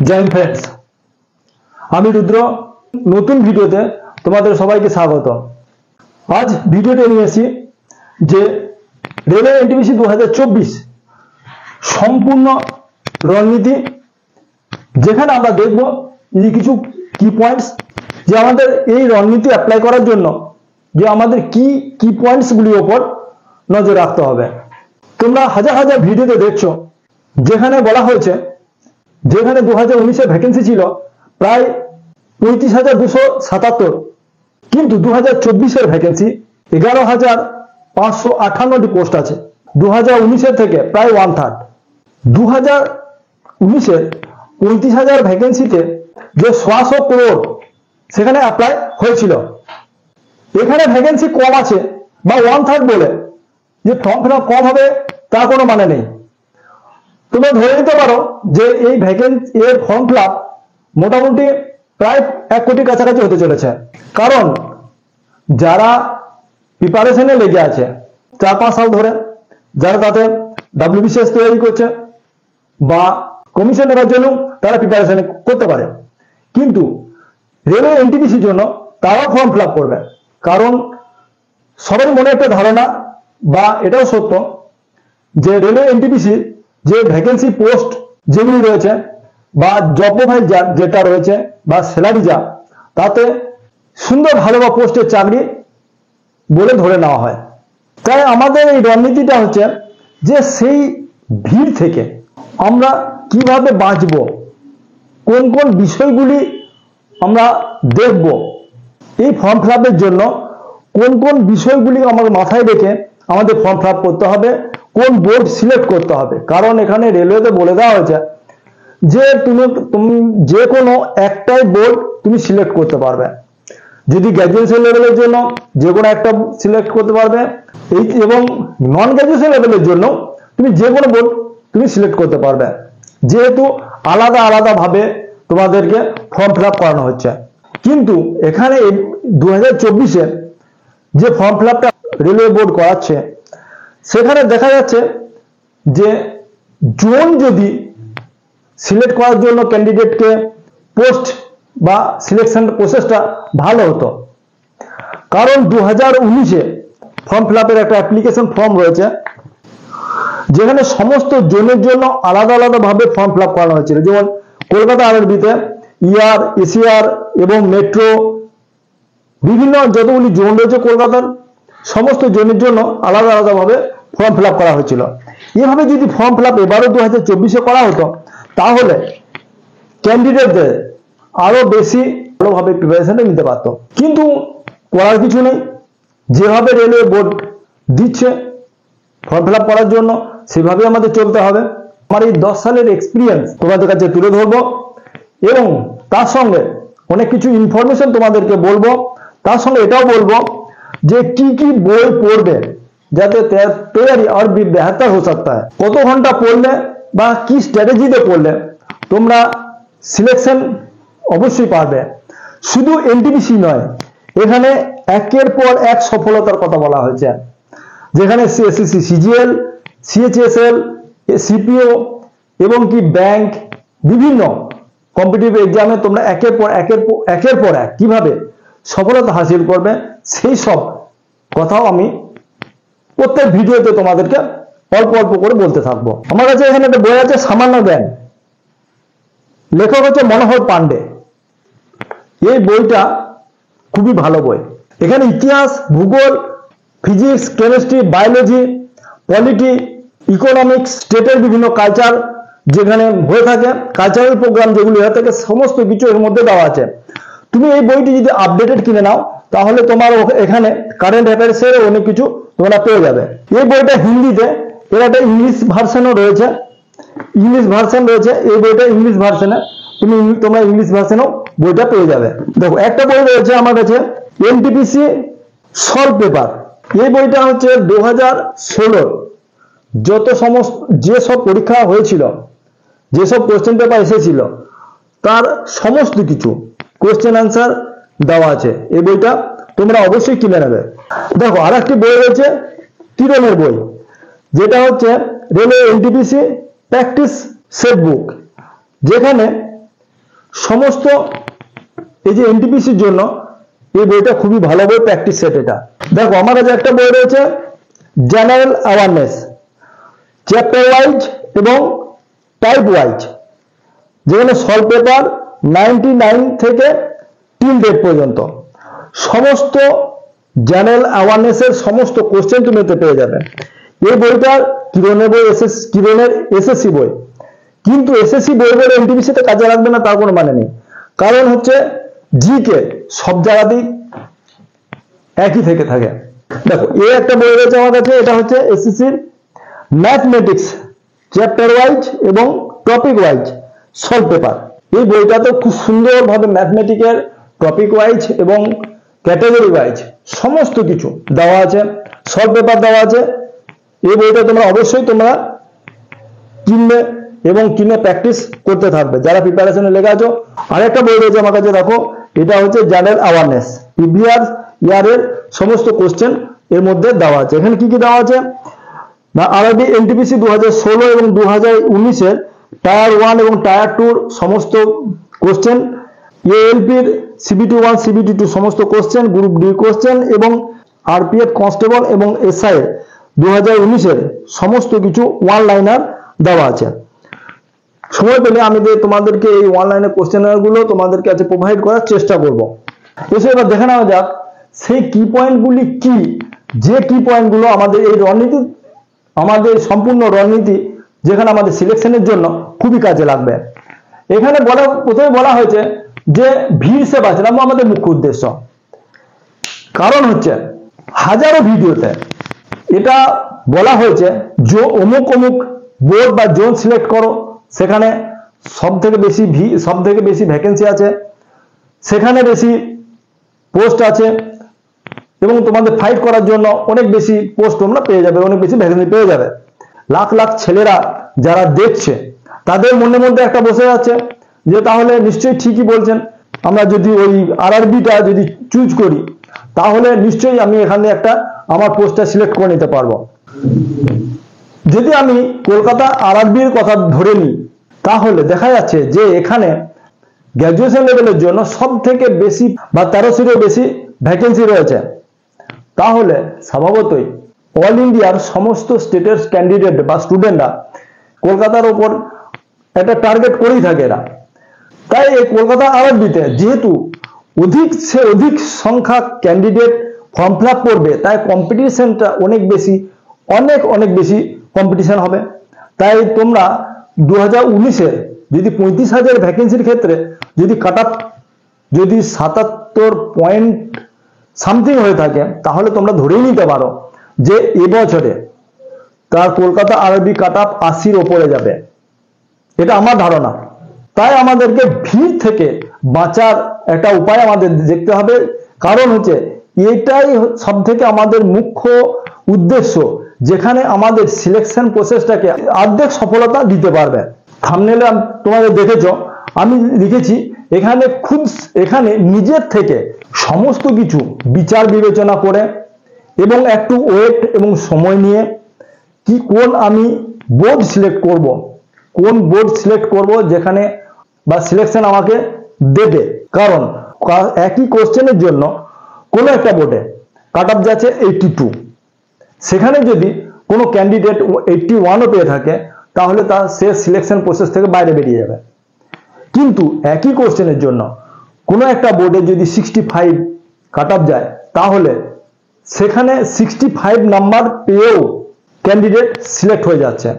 জয় friends, আমি রুদ্র। নতুন ভিডিওতে তোমাদের সবাইকে স্বাগত। আজ ভিডিওতে নিয়ে এসেছি যে রেলওয়ে এনটিপিসি 2024 সম্পূর্ণ রণনীতি, যেখানে আমরা দেখব যে কিছু কি পয়েন্টস, যে আমাদের এই রণনীতি অ্যাপ্লাই করার জন্য যে আমাদের কি পয়েন্টসগুলির ওপর নজর রাখতে হবে। তোমরা হাজার হাজার ভিডিওতে দেখছো যেখানে বলা হয়েছে, যেখানে 2019-এর ভ্যাকেন্সি ছিল প্রায় 35,277, কিন্তু 2024-এর ভ্যাকেন্সি 11,558টি পোস্ট আছে। 2019-এর থেকে প্রায় 1/3। 2019-এর 35,000 ভ্যাকেন্সিতে যে 100 crore সেখানে অ্যাপ্লাই হয়েছিল, এখানে ভ্যাকেন্সি কম আছে বা 1/3 বলে যে ফর্ম ফিল আপ কম হবে তার কোনো মানে নেই। তোমরা ধরে নিতে পারো যে এই ভ্যাকেন্সি এর ফর্ম ফিল আপ মোটামুটি প্রায় 1 কোটির কাছাকাছি হতে চলেছে। কারণ যারা প্রিপারেশনে লেগে আছে 4-5 সাল ধরে, যারা তাতে WBCS তৈরি করছে বা কমিশন নেওয়ার জন্য তারা প্রিপারেশন করতে পারে, কিন্তু রেলওয়ে এনটিপিসির জন্য তারাও ফর্ম ফিল আপ করবে। কারণ সবার মনে একটা ধারণা, বা এটাও সত্য, যে রেলওয়ে এনটিপিসির যে ভ্যাকেন্সি পোস্ট যেগুলি রয়েছে বা জব প্রোফাইল যেটা রয়েছে বা স্যালারি যা, তাতে সুন্দর ভালো বা পোস্টের চাকরি বলে ধরে নেওয়া হয়। তাই আমাদের এই রণনীতিটা হচ্ছে যে সেই ভিড় থেকে আমরা কিভাবে বাঁচব, কোন কোন বিষয়গুলি আমরা দেখব, এই ফর্ম ফিল আপের জন্য কোন কোন বিষয়গুলি আমাদের মাথায় রেখে আমাদের ফর্ম ফিল আপ করতে হবে, কোন বোর্ড সিলেক্ট করতে হবে। কারণ এখানে রেলওয়েতে বলে দেওয়া হয়েছে যে তুমি যে কোনো একটাই বোর্ড তুমি সিলেক্ট করতে পারবে। যদি গ্র্যাজুয়েশন লেভেলের জন্য যে কোনো একটা সিলেক্ট করতে পারবে, এবং নন গ্র্যাজুয়েশন লেভেলের জন্য তুমি যে কোনো বোর্ড তুমি সিলেক্ট করতে পারবে, যেহেতু আলাদা আলাদা ভাবে তোমাদেরকে ফর্ম ফিল আপ করানো হচ্ছে। কিন্তু এখানে 2024-এ যে ফর্ম ফিল আপটা রেলওয়ে বোর্ড করাচ্ছে, সেখানে দেখা যাচ্ছে যে জোন যদি সিলেক্ট করার জন্য ক্যান্ডিডেটকে পোস্ট বা সিলেকশন প্রসেসটা ভালো হতো। কারণ 2019-এ ফর্ম ফিল আপের একটা অ্যাপ্লিকেশন ফর্ম রয়েছে, যেখানে সমস্ত জোনের জন্য আলাদা আলাদা ভাবে ফর্ম ফিল আপ করানো হয়েছিল। যেমন কলকাতা আরআরবিতে ER, ECR এবং মেট্রো, বিভিন্ন যতগুলি জোন রয়েছে কলকাতার, সমস্ত জোনের জন্য আলাদা আলাদা ভাবে ফর্ম ফিল আপ করা হয়েছিল। এভাবে যদি ফর্ম ফিল আপ এবারও 2024-এ করা হতো, তাহলে ক্যান্ডিডেটদের আরো বেশি ভালোভাবে প্রিপারেশনটা নিতে পারতো। কিন্তু করার কিছু নেই, যেভাবে রেলওয়ে বোর্ড দিচ্ছে ফর্ম ফিল আপ করার জন্য সেভাবে আমাদের চলতে হবে। আমার এই 10 সালের এক্সপিরিয়েন্স তোমাদের কাছে তুলে ধরবো, এবং তার সঙ্গে অনেক কিছু ইনফরমেশন তোমাদেরকে বলবো। তার সঙ্গে এটাও বলবো যে কি কি বই পড়বে যাতে তৈরি আর বেহतर হয়ে सकता है। কত ঘন্টা পড়লে বা কি স্ট্র্যাটেজিতে পড়লে তোমরা সিলেকশন অবশ্যই পারবে। শুধু এনটিপিসি নয়, এখানে একের পর এক সফলতার কথা বলা হয়েছে, যেখানে CSSC, CGL, CHSL, CPO এবং কি ব্যাংক, বিভিন্ন কম্পিটিটিভ এক্সামে তোমরা একের পর এক কিভাবে সফলতা হাসিল করবে, সেই সব কথাও আমি প্রত্যেক ভিডিওতে তোমাদেরকে অল্প অল্প করে বলতে থাকবো। আমার কাছে এখানে একটা বই আছে, সামান্য জ্ঞান, লেখক হচ্ছে মনোহর পান্ডে। এই বইটা খুবই ভালো বই। এখানে ইতিহাস, ভূগোল, physics, chemistry, biology, polity, economics, স্টেটের বিভিন্ন কালচার যেখানে হয়ে থাকে, কালচারাল প্রোগ্রাম যেগুলি হয়ে থাকে, সমস্ত কিছু এর মধ্যে দেওয়া আছে। তুমি এই বইটি যদি আপডেটেড কিনে নাও, তাহলে তোমার এখানে কারেন্ট অ্যাফেয়ার্সের অনেক কিছু তোমরা পেয়ে যাবে। এই বইটা হিন্দিতে, এর একটা ইংলিশ ভার্সনও রয়েছে, এই বইটা ইংলিশ ভার্সনে, তোমরা ইংলিশ ভার্সনেও বইটা পেয়ে যাবে। দেখো, একটা বই রয়েছে আমার কাছে, এনটিপিসি সলভ পেপার। এই বইটা হচ্ছে 2016 যেসব পরীক্ষা হয়েছিল, যেসব কোশ্চেন পেপার এসেছিল, তার সমস্ত কিছু কোশ্চেন আনসার দেওয়া আছে। এই বইটা তোমরা অবশ্যই কিনে নেবে। দেখো, আর একটি বই রয়েছে কিরণের বই, যেটা হচ্ছে রেলওয়ে এনটিপিসি প্র্যাকটিস সেট বুক, যেখানে সমস্ত এই যে এনটিপিসির জন্য এই বইটা খুবই ভালো বই, প্র্যাকটিস সেট। এটা দেখো আমার কাছে একটা বই রয়েছে জেনারেল অ্যাওয়ারনেস, চ্যাপ্টার ওয়াইজ এবং টাইপ ওয়াইজ, যেখানে সলভ পেপার 99 থেকে টিল ডেট পর্যন্ত সমস্ত জেনারেল অ্যাওয়ারনেসের সমস্ত কোশ্চেন তুমি এতে পেয়ে যাবে। এই বইটা কিরণের বই, কিরণের এসএসসি বই, কিন্তু এসএসসি বই বলে এনটিপিসিতে কাজে লাগবে না তার কোনো মানে নেই। কারণ হচ্ছে জিকে সব জায়গাতেই একই থেকে থাকে। দেখো এই একটা বই রয়েছে আমার কাছে, এটা হচ্ছে এসএসসির ম্যাথমেটিক্স চ্যাপ্টার ওয়াইজ এবং টপিক ওয়াইজ সলভ পেপার। এই বইটা তো খুব সুন্দরভাবে ম্যাথমেটিকের টপিক ওয়াইজ এবং ক্যাটাগরি ওয়াইজ সমস্ত কিছু দেওয়া আছে, সলভ পেপার দেওয়া আছে। এই বইটা তোমরা অবশ্যই তোমরা কিনবে এবং কিনে প্র্যাকটিস করতে থাকবে যারা প্রিপারেশনে লেগে আছো। আরেকটা বই রয়েছে আমার কাছে, দেখো এটা হচ্ছে জেনারেল অ্যাওয়ারনেস, প্রিভিয়াস ইয়ারের সমস্ত কোশ্চেন এর মধ্যে দেওয়া আছে। এখানে কি কি দেওয়া আছে না, আরবি এনটিপিসি 2016 এবং 2019-এর টায়ার 1 এবং টায়ার 2 সমস্ত কোশ্চেন, এএলপির সিবিটি 1 সিবিটি 2 সমস্ত কোশ্চেন, গ্রুপ ডি কোশ্চেন এবং আরপিএফ কনস্টেবল এবং এসআই 2019-এর সমস্ত কিছু ওয়ান লাইনার দেওয়া আছে। সময় পেলে আমি তোমাদেরকে এই ওয়ান লাইনের কোশ্চেনার গুলো তোমাদেরকে কাছে প্রোভাইড করার চেষ্টা করব। এসে এবার দেখে নেওয়া যাক সেই কি পয়েন্টগুলি কি, যে কি পয়েন্টগুলো আমাদের এই রণনীতি, আমাদের সম্পূর্ণ রণনীতি যেখানে আমাদের সিলেকশনের জন্য খুবই কাজে লাগবে। এখানে প্রথমে বলা হয়েছে যে ভিড় সে বাঁচানো আমাদের মুখ্য উদ্দেশ্য। কারণ হচ্ছে হাজারো ভিডিওতে এটা বলা হয়েছে যে অমুক অমুক বোর্ড বা জোন সিলেক্ট করো, সেখানে সব থেকে বেশি ভ্যাকেন্সি আছে, সেখানে বেশি পোস্ট আছে এবং তোমাদের ফাইট করার জন্য অনেক বেশি পোস্ট তোমরা পেয়ে যাবে, অনেক বেশি ভ্যাকেন্সি পেয়ে যাবে। লাখ লাখ ছেলেরা যারা দেখছে তাদের মনের মধ্যে একটা বসে যাচ্ছে যে তাহলে নিশ্চয়ই ঠিকই বলছেন, আমরা যদি ওই আরআরবিটা যদি চুজ করি তাহলে নিশ্চয়ই আমি এখানে একটা আমার পোস্টটা সিলেক্ট করে নিতে পারবো। যদি আমি কলকাতা আরআরবির কথা ধরে নিই তাহলে দেখা যাচ্ছে যে এখানে গ্র্যাজুয়েশন লেভেলের জন্য সব থেকে বেশি বা 1300-এর বেশি ভ্যাকেন্সি রয়েছে। তাহলে স্বভাবতই অল ইন্ডিয়ার সমস্ত স্টেটের ক্যান্ডিডেট বা স্টুডেন্টরা কলকাতার উপর একটা টার্গেট করেই থাকে এরা। তাই এই কলকাতা আরআরবিতে যেহেতু অধিক সংখ্যা ক্যান্ডিডেট ফর্ম ফিল আপ করবে, তাই কম্পিটিশনটা অনেক বেশি কম্পিটিশন হবে। তাই তোমরা 2019-এর যদি 35,000 ভ্যাকেন্সির ক্ষেত্রে যদি কাট আপ যদি 77 পয়েন্ট সামথিং হয়ে থাকে তাহলে তোমরা ধরেই নিতে পারো যে এবছরে তার কলকাতা আরআরবি কাট আপ 80-র ওপরে যাবে, এটা আমার ধারণা। তাই আমাদেরকে ভিড় থেকে বাঁচার একটা উপায় আমাদের দেখতে হবে। কারণ হচ্ছে এটাই সব থেকে আমাদের মুখ্য উদ্দেশ্য, যেখানে আমাদের সিলেকশন প্রসেসটাকে অর্ধেক সফলতা দিতে পারবে। থাম্বনেলে তোমাদের দেখেছো আমি লিখেছি এখানে নিজের থেকে সমস্ত কিছু বিচার বিবেচনা করে এবং একটু ওয়েট এবং সময় নিয়ে কোন আমি বোর্ড সিলেক্ট করব যেখানে বা সিলেকশন আমাকে দেবে। কারণ একই কোশ্চেনের জন্য কোনো একটা বোর্ডে কাট আপ যাচ্ছে 82, সেখানে যদি কোনো ক্যান্ডিডেট 81-ও পেয়ে থাকে তাহলে সে সিলেকশন প্রসেস থেকে বাইরে বেরিয়ে যাবে। কিন্তু একই কোশ্চেনের জন্য কোনো একটা বোর্ডে যদি 65 কাট আপ যায় তাহলে সেখানে 65 নাম্বার পেয়েও ক্যান্ডিডেট সিলেক্ট হয়ে যাচ্ছে।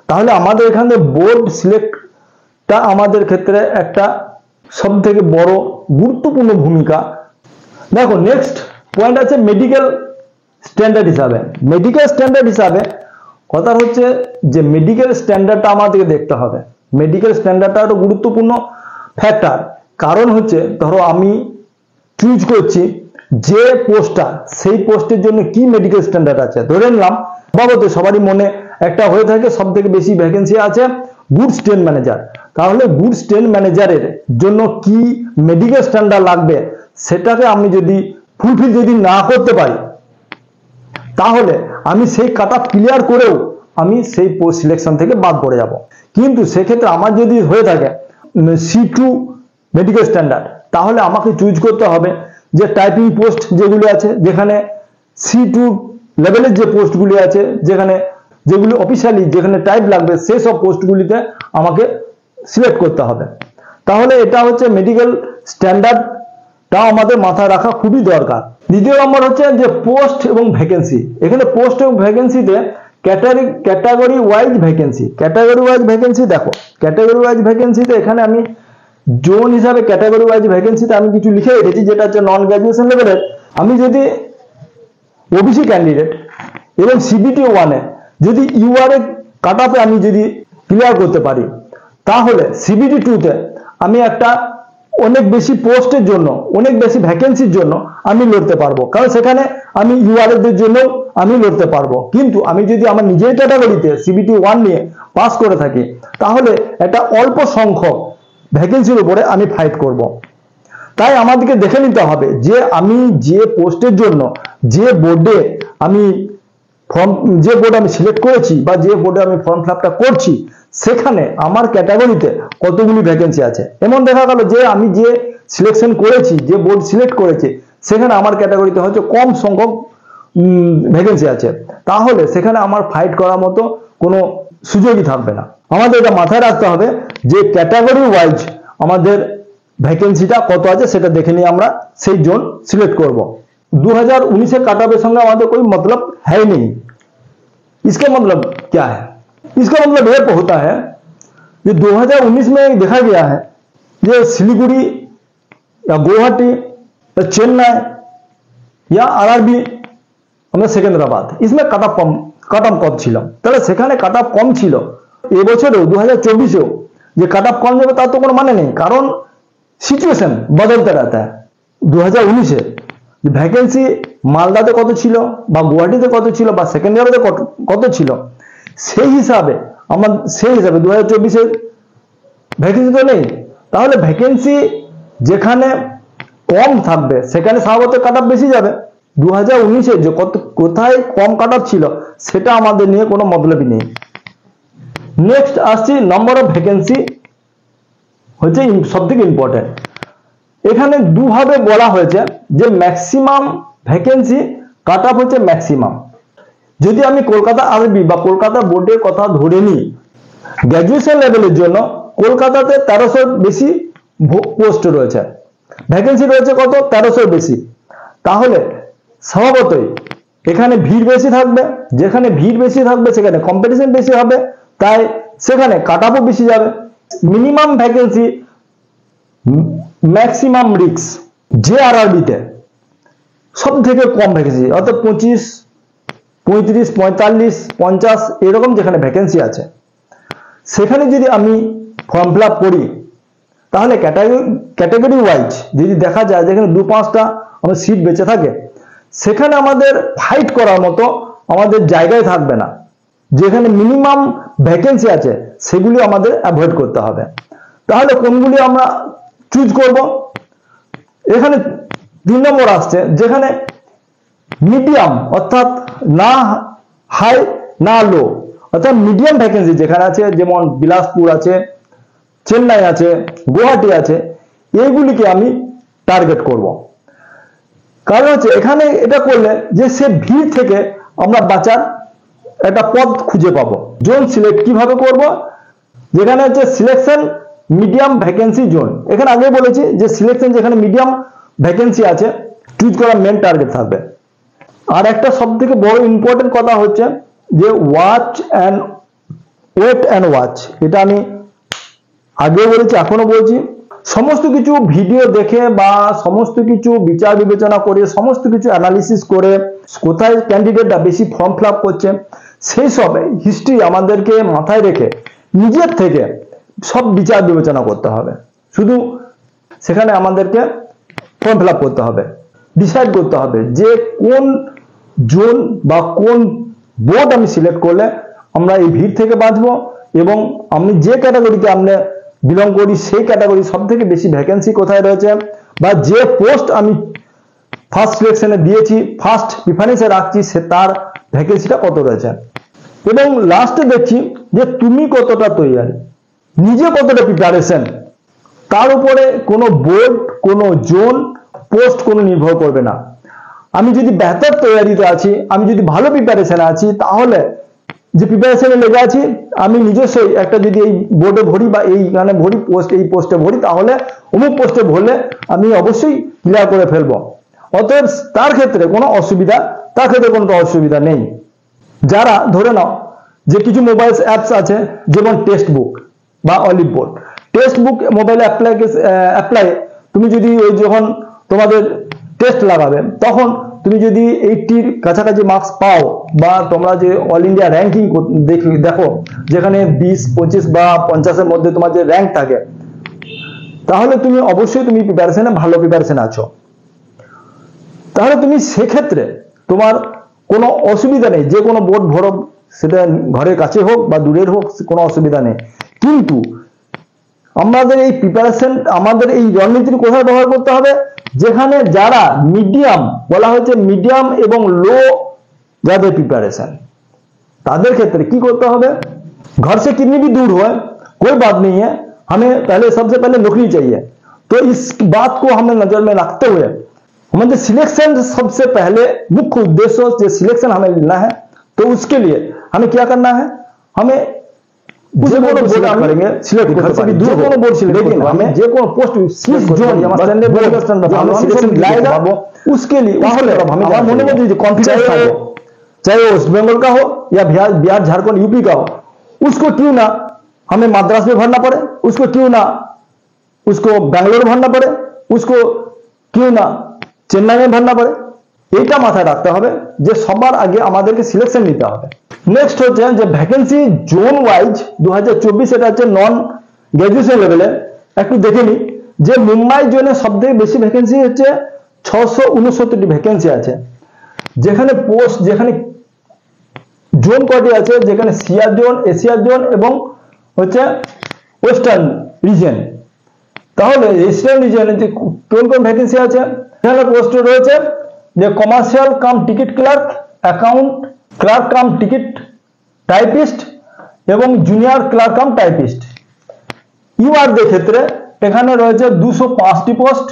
তাহলে আমাদের এখানে বোর্ড সিলেক্টটা আমাদের ক্ষেত্রে একটা সব থেকে বড় গুরুত্বপূর্ণ ভূমিকা। দেখো নেক্সট পয়েন্ট আছে মেডিকেল স্ট্যান্ডার্ড হিসাবে কথা হচ্ছে যে মেডিকেল স্ট্যান্ডার্ডটা আমাদেরকে দেখতে হবে। মেডিকেল স্ট্যান্ডার্ডটা একটা গুরুত্বপূর্ণ ফ্যাক্টর। কারণ হচ্ছে ধরো আমি চুজ করছি যে পোস্টটা, সেই পোস্টের জন্য কি মেডিকেল স্ট্যান্ডার্ড আছে। ধরে নিলাম বাবদ সবারই মনে একটা হয়ে থাকে সব থেকে বেশি ভ্যাকেন্সি আছে গুডস ট্রেন ম্যানেজার, তাহলে গুডস ট্রেন ম্যানেজারের জন্য কি মেডিকেল স্ট্যান্ডার্ড লাগবে সেটাকে আমি যদি ফুলফিল যদি না করতে পারি তাহলে আমি সেই কাট আপ ক্লিয়ার করেও আমি সেই পোস্ট সিলেকশন থেকে বাদ পড়ে যাব। কিন্তু সেক্ষেত্রে আমার যদি হয়ে থাকে C2 মেডিকেল স্ট্যান্ডার্ড, তাহলে আমাকে চুজ করতে হবে যে টাইপিং পোস্ট যেগুলি আছে, যেখানে C2 লেভেলের যে পোস্টগুলি আছে, যেগুলি অফিসিয়ালি যেখানে টাইপ লাগবে সেই সব পোস্টগুলিতে আমাকে সিলেক্ট করতে হবে। তাহলে এটা হচ্ছে মেডিকেল স্ট্যান্ডার্ডটা আমাদের মাথায় রাখা খুবই দরকার। দ্বিতীয় নম্বর হচ্ছে যে পোস্ট এবং ভ্যাকেন্সি। এখানে পোস্ট এবং ভ্যাকেন্সিতে category wise vacancy. Category wise vacancy দেখো, ক্যাটাগরি ওয়াইজ ভ্যাকেন্সিতে এখানে আমি জোন হিসাবে ক্যাটাগরি ওয়াইজ ভ্যাকেন্সিতে আমি কিছু লিখে রেখেছি, যেটা হচ্ছে নন গ্র্যাজুয়েশন লেভেলের। আমি যদি ওবিসি ক্যান্ডিডেট এবং CBT 1-এ যদি UR কাট অফে আমি যদি ক্লিয়ার করতে পারি, তাহলে CBT 2-তে আমি একটা অনেক বেশি পোস্টের জন্য, অনেক বেশি ভ্যাকেন্সির জন্য আমি লড়তে পারবো, কারণ সেখানে আমি UR-দের জন্য আমি লড়তে পারবো। কিন্তু আমি যদি আমার নিজের ক্যাটাগরিতে CBT 1 নিয়ে পাস করে থাকি, তাহলে একটা অল্প সংখ্যক ভ্যাকেন্সির উপরে আমি ফাইট করব। তাই আমাদেরকে দেখে নিতে হবে যে আমি যে পোস্টের জন্য যে বোর্ডে আমি সিলেক্ট করেছি বা যে বোর্ডে আমি ফর্ম ফিল-আপটা করছি, সেখানে আমার ক্যাটাগরিতে কতগুলি ভ্যাকেন্সি আছে। এমন দেখা গেল যে আমি যে সিলেকশন করেছি, যে বোর্ড সিলেক্ট করেছি, সেখানে আমার ক্যাটাগরিতে হয়তো কম সংখ্যক ভ্যাকেন্সি আছে, তাহলে সেখানে আমার ফাইট করার মতো কোনো সুযোগই থাকবে না। আমাদের এটা মাথায় রাখতে হবে যে ক্যাটাগরি ওয়াইজ আমাদের ভ্যাকেন্সিটা কত আছে সেটা দেখে নিয়ে আমরা সেই জোন সিলেক্ট করব। 2019 কাट ऑफ संगे हमारे कोई मतलब है ही नहीं। इसका मतलब क्या है? इसका मतलब यह होता है कि 2019 में देखा गया है जो सिलीगुड़ी या गुवाहाटी या चेन्नई या RRB सेकेंद्राबाद, इसमें काट ऑफ कम ছিল। তাহলে সেখানে কাট অফ কম ছিল, এবছরেও 2024-এও যে কাট অফ কম যাবে তার তো কোনো মানে নেই, কারণ সিচুয়েশন বদলতে रहता है। 2019-এ ভ্যাকেন্সি মালদাতে কত ছিল বা গুয়াহাটিতে কত ছিল বা সেকেন্ডারিতে কত ছিল, সেই হিসাবে 2024-এর ভ্যাকেন্সি তো নেই। তাহলে ভ্যাকেন্সি যেখানে কম থাকবে সেখানে স্বাভাবিক কাট অফ বেশি যাবে। 2019-এ যে কোথায় কম কাট অফ ছিল সেটা আমাদের নিয়ে কোনো মতলবই নেই। নেক্সট আসছি নাম্বার অফ ভ্যাকেন্সি, হচ্ছে সবথেকে ইম্পর্টেন্ট। এখানে দুভাবে বলা হয়েছে যে ম্যাক্সিমাম ভ্যাকেন্সি কাট অফ হচ্ছে ম্যাক্সিমাম। যদি আমি কলকাতা RRB বা কলকাতা বোর্ডের কথা ধরে নিই, গ্র্যাজুয়েশন লেভেলের জন্য কলকাতাতে 1300 বেশি পোস্ট রয়েছে, ভ্যাকেন্সি রয়েছে কত 1300 বেশি। তাহলে স্বভাবতই এখানে ভিড় বেশি থাকবে, যেখানে ভিড় বেশি থাকবে সেখানে কম্পিটিশন বেশি হবে, তাই সেখানে কাট অফও বেশি যাবে। মিনিমাম ভ্যাকেন্সি ম্যাক্সিমাম রিস্ক, যে RRB-তে সব থেকে কম ভ্যাকেন্সি, অর্থাৎ 25, 35, 45, 50 এরকম যেখানে ভ্যাকেন্সি আছে, সেখানে যদি আমি ফর্ম ফিল আপ করি, তাহলে ক্যাটাগরি ওয়াইজ যদি দেখা যায় যেখানে 2-5টা আমার সিট বেঁচে থাকে, সেখানে আমাদের ফাইট করার মতো আমাদের জায়গায় থাকবে না। যেখানে মিনিমাম ভ্যাকেন্সি আছে সেগুলি আমাদের অ্যাভয়েড করতে হবে। তাহলে কোনগুলি আমরা চুজ করব? এখানে 3 নম্বর আসছে, যেখানে মিডিয়াম, অর্থাৎ না হাই না লো, অর্থাৎ মিডিয়াম ভ্যাকেন্সি যেখানে আছে, যেমন বিলাসপুর আছে, চেন্নাই আছে, গুয়াহাটি আছে, এইগুলিকে আমি টার্গেট করব। কারণ হচ্ছে এখানে এটা করলে যে সে ভিড় থেকে আমরা বাঁচার একটা পথ খুঁজে পাবো। জোন সিলেক্ট কিভাবে করব? যেখানে হচ্ছে সিলেকশন মিডিয়াম ভ্যাকেন্সি জোন। এখানে আগে বলেছি যে সিলেকশন যেখানে মিডিয়াম ভ্যাকেন্সি আছে চুজ করা মেন টার্গেট থাকবে। আর একটা সবথেকে বড় ইম্পর্টেন্ট কথা হচ্ছে যে ওয়েট অ্যান্ড ওয়াচ। এটা আমি আগেও বলেছি, এখনো বলছি, সমস্ত কিছু ভিডিও দেখে বা সমস্ত কিছু বিচার বিবেচনা করে, সমস্ত কিছু অ্যানালিসিস করে কোথায় ক্যান্ডিডেটরা বেশি ফর্ম ফিল আপ করছে সেই সব হিস্ট্রি আমাদেরকে মাথায় রেখে নিজের থেকে সব বিচার বিবেচনা করতে হবে। শুধু সেখানে আমাদেরকে ফর্ম ফিল আপ করতে হবে, ডিসাইড করতে হবে যে কোন জোন বা কোন বোর্ড আমি সিলেক্ট করলে আমরা এই ভিড় থেকে বাঁচবো, এবং আমি যে ক্যাটাগরিতে আমরা বিলং করি সেই ক্যাটাগরি সব থেকে বেশি ভ্যাকেন্সি কোথায় রয়েছে, বা যে পোস্ট আমি ফার্স্ট সিলেকশনে দিয়েছি, ফার্স্ট প্রিফারেন্সে রাখছি, সে তার ভ্যাকেন্সিটা কত রয়েছে। এবং লাস্টে দেখছি যে তুমি কতটা তৈরি, নিজে কতটা প্রিপারেশন, তার উপরে কোনো বোর্ড, কোনো জোন, পোস্ট কোনো নির্ভর করবে না। আমি যদি বেহতর তৈরিতে আছি, আমি যদি ভালো প্রিপারেশনে আছি, তাহলে যে প্রিপারেশনে লেগে আছি আমি নিজস্বই একটা যদি এই বোর্ডে ভরি বা এইখানে ভরি, এই পোস্টে ভরি, তাহলে অমুক পোস্টে ভরলে আমি অবশ্যই ক্লিয়ার করে ফেলবো। অতএব তার ক্ষেত্রে কোনো অসুবিধা নেই। যারা ধরে নাও যে কিছু মোবাইল অ্যাপস আছে যেমন টেক্সট বুক বা অলিভ বোর্ড, টেক্সট বুক মোবাইলে অ্যাপ্লাই তুমি যদি ওই যখন তোমাদের টেস্ট লাগাবে তখন তুমি যদি 80-র কাছাকাছি মার্কস পাও, বা তোমরা যে অল ইন্ডিয়া র্যাঙ্কিং দেখো যেখানে 20, 25 বা 50-এর মধ্যে তোমার যে র্যাঙ্ক থাকে, তাহলে তুমি অবশ্যই ভালো প্রিপারেশনে আছো। তাহলে তুমি সেক্ষেত্রে তোমার কোনো অসুবিধা নেই, যে কোনো বোর্ড ভরো, সেটা ঘরের কাছে হোক বা দূরের হোক, কোনো অসুবিধা নেই। কিন্তু আমাদের এই প্রিপারেশন, আমাদের এই রণনীতির কোথায় ব্যবহার করতে হবে, যেখানে যারা মিডিয়াম, বলা হয়েছে মিডিয়াম এবং লো যাদের প্রিপারেশन, तादर क्षेत्र की करते হবে, घर से कितनी भी दूर हो कोई बात नहीं है, हमें पहले सबसे पहले नौकरी चाहिए। तो इस बात को हमें नजर में रखते हुए हमें सिलेक्शन सबसे पहले मुख्य उद्देश्य से सिलेक्शन हमें लेना है। तो उसके लिए हमें क्या करना है, हमें उस बोर्ड करेंगे सिलेक्ट, घर से भी दूर कोनो बोर्ड सिलेक्ट, लेकिन हमें जे कोनो पोस्ट जोन हमें सिलेक्शन लाएगा, उसके लिए हमें मने में जो कॉन्फिडेंस है, चाहे वो वेस्ट बंगाल का हो या बिहार, झारखंड, यूपी का हो, उसको क्यों ना हमें मद्रास में भरना पड़े, उसको क्यों ना उसको बैंगलोर भरना पड़े, उसको क्यों ना चेन्नई में भरना पड़े, এটা মাথায় রাখতে হবে যে সবার আগে আমাদেরকে সিলেকশন নিতে হবে। নেক্সট হচ্ছে যে ভ্যাকেন্সি জোন ওয়াইজ 2024 এটা হচ্ছে নন গ্র্যাজুয়েশন লেভেলে। একটু দেখে নি যে মুম্বাই জোনে সবথেকে বেশি ভ্যাকেন্সি হচ্ছে 669টি ভ্যাকেন্সি আছে, যেখানে পোস্ট, যেখানে জোন কয়টি আছে, যেখানে সিআর জোন, এশিয়ার জোন এবং হচ্ছে ওয়েস্টার্ন রিজন। তাহলে ইস্টার্ন রিজনে যে কোন কোন ভ্যাকেন্সি আছে, এখানে পোস্ট রয়েছে যে commercial cum ticket clerk, account clerk cum ticket typist এবং জুনিয়র ক্লার্ক কাম টাইপিস্ট। ইউআরদের ক্ষেত্রে এখানে রয়েছে 205টি পোস্ট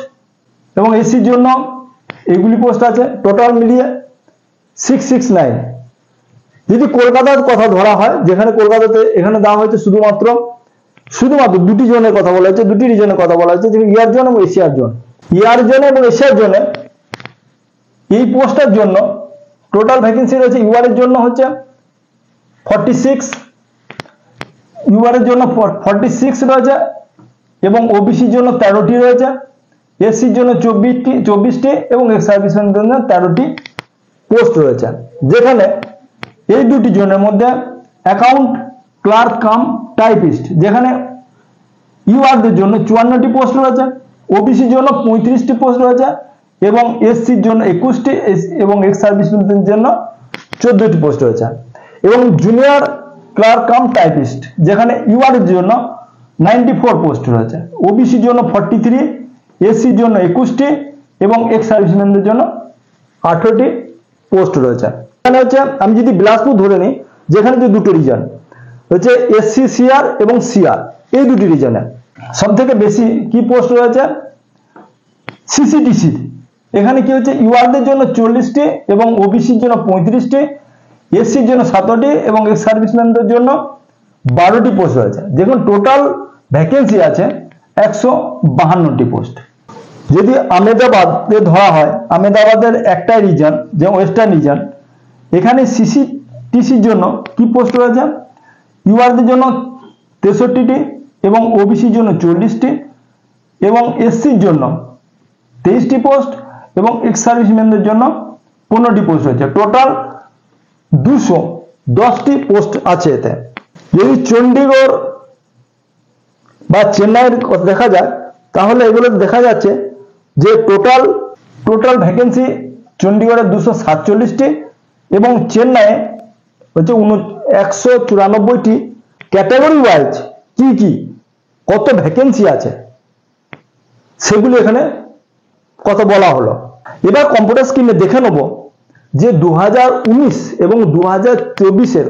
এবং এসির জন্য এগুলি পোস্ট আছে, টোটাল মিলিয়ে 669। যদি কলকাতার কথা ধরা হয়, যেখানে কলকাতাতে এখানে দেওয়া হয়েছে শুধুমাত্র দুটি জোনের কথা বলা হয়েছে, দুটি রিজনের কথা বলা হয়েছে, যেমন ইয়ার জোন এবং এশিয়ার জোন। ইয়ার জোন এবং এশিয়ার জোনে এই পোস্টের জন্য টোটাল ভ্যাকেন্সি রয়েছে ইউআর এর জন্য হচ্ছে 46, ইউআর এর জন্য 46 রয়েছে এবং ওবিসির জন্য 13টি রয়েছে, এসসির জন্য 24টি এবং এক্স সার্ভিসম্যানের জন্য 13টি পোস্ট রয়েছে। যেখানে এই দুটি জনের মধ্যে অ্যাকাউন্ট ক্লার্ক কাম টাইপিস্ট, যেখানে ইউআরদের জন্য 54টি পোস্ট রয়েছে, ওবিসির জন্য 35টি পোস্ট রয়েছে এবং এসসির জন্য 21টি এবং এক্স সার্ভিসম্যানদের জন্য 14টি পোস্ট রয়েছে। এবং জুনিয়র ক্লার্ক কাম টাইপিস্ট, যেখানে ইউআর এর জন্য 94 পোস্ট রয়েছে, ওবিসির জন্য 43, এসসির জন্য 21টি এবং এক্স সার্ভিসম্যানদের জন্য 18টি পোস্ট রয়েছে। এখানে হচ্ছে আমি যদি বিলাসপুর ধরে নিই, যেখানে যে দুটো রিজন হচ্ছে এসসি সিআর এবং সিআর, এই দুটি রিজনে সব থেকে বেশি কি পোস্ট রয়েছে, সিসিটিসি। এখানে কি হচ্ছে ইউআরদের জন্য 40টি এবং ওবিসির জন্য 35টি, এসসির জন্য 7টি এবং এক্স সার্ভিসম্যানদের জন্য 12টি পোস্ট রয়েছে। দেখুন টোটাল ভ্যাকেন্সি আছে 152টি পোস্ট। যদি আহমেদাবাদে ধরা হয়, আহমেদাবাদের একটাই রিজন যে ওয়েস্টার্ন রিজন, এখানে সিসিটিসির জন্য কি পোস্ট রয়েছে, ইউআরদের জন্য 63টি এবং ওবিসির জন্য 40টি এবং এসসির জন্য 23টি পোস্ট এবং এক্স সার্ভিসম্যানদের জন্য 15টি পোস্ট রয়েছে। টোটাল 210টি পোস্ট আছে এতে। যদি চণ্ডীগড় বা চেন্নাইয়ের দেখা যায়, তাহলে এগুলো দেখা যাচ্ছে যে টোটাল ভ্যাকেন্সি চণ্ডীগড়ে 247টি এবং চেন্নাইয়ে হচ্ছে 194টি। ক্যাটাগরি ওয়াইজ কি কত ভ্যাকেন্সি আছে সেগুলো এখানে কত বলা হলো। এবার কম্পিউটার স্ক্রিনে দেখে নেব যে 2019 এবং 2024-এর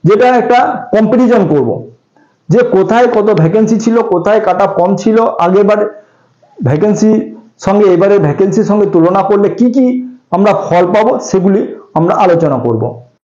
যেটা একটা কম্পারিজন করব, যে কোথায় কত ভ্যাকেন্সি ছিল, কোথায় কাট অফ কম ছিল, আগেরবার ভ্যাকেন্সি সঙ্গে এবারে ভ্যাকেন্সির সঙ্গে তুলনা করলে কি কি আমরা ফল পাবো, সেগুলি আমরা আলোচনা করব।